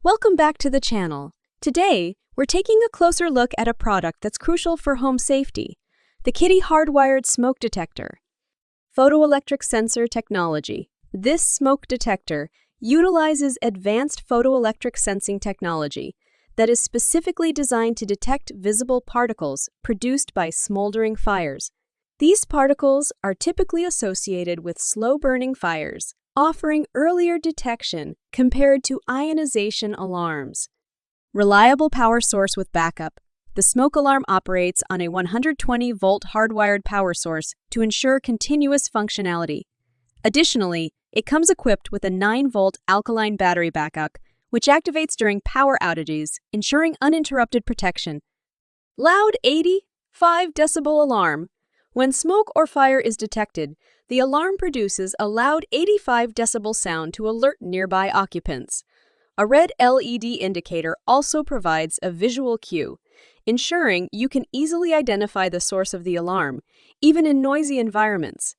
Welcome back to the channel. Today, we're taking a closer look at a product that's crucial for home safety, the Kidde Hardwired Smoke Detector. Photoelectric Sensor Technology. This smoke detector utilizes advanced photoelectric sensing technology that is specifically designed to detect visible particles produced by smoldering fires. These particles are typically associated with slow-burning fires, offering earlier detection compared to ionization alarms. Reliable power source with backup. The smoke alarm operates on a 120-volt hardwired power source to ensure continuous functionality. Additionally, it comes equipped with a 9-volt alkaline battery backup, which activates during power outages, ensuring uninterrupted protection. Loud 85 decibel alarm. When smoke or fire is detected, the alarm produces a loud 85 decibel sound to alert nearby occupants. A red LED indicator also provides a visual cue, ensuring you can easily identify the source of the alarm, even in noisy environments.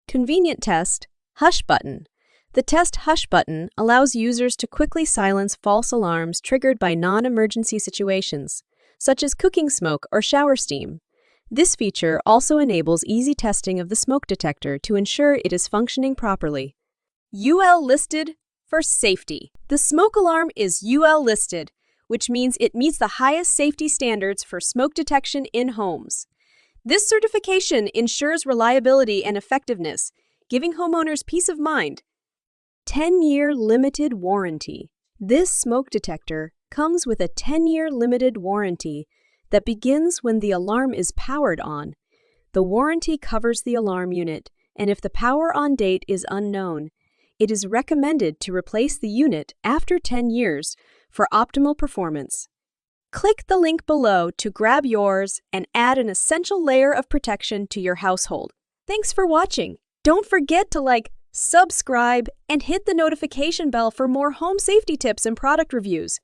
Convenient test, hush button. The test hush button allows users to quickly silence false alarms triggered by non-emergency situations, such as cooking smoke or shower steam. This feature also enables easy testing of the smoke detector to ensure it is functioning properly. UL listed for safety. The smoke alarm is UL listed, which means it meets the highest safety standards for smoke detection in homes. This certification ensures reliability and effectiveness, giving homeowners peace of mind. 10-year limited warranty. This smoke detector comes with a 10-year limited warranty that begins when the alarm is powered on. The warranty covers the alarm unit, and if the power on date is unknown, it is recommended to replace the unit after 10 years for optimal performance. Click the link below to grab yours and add an essential layer of protection to your household. Thanks for watching. Don't forget to like, subscribe, and hit the notification bell for more home safety tips and product reviews.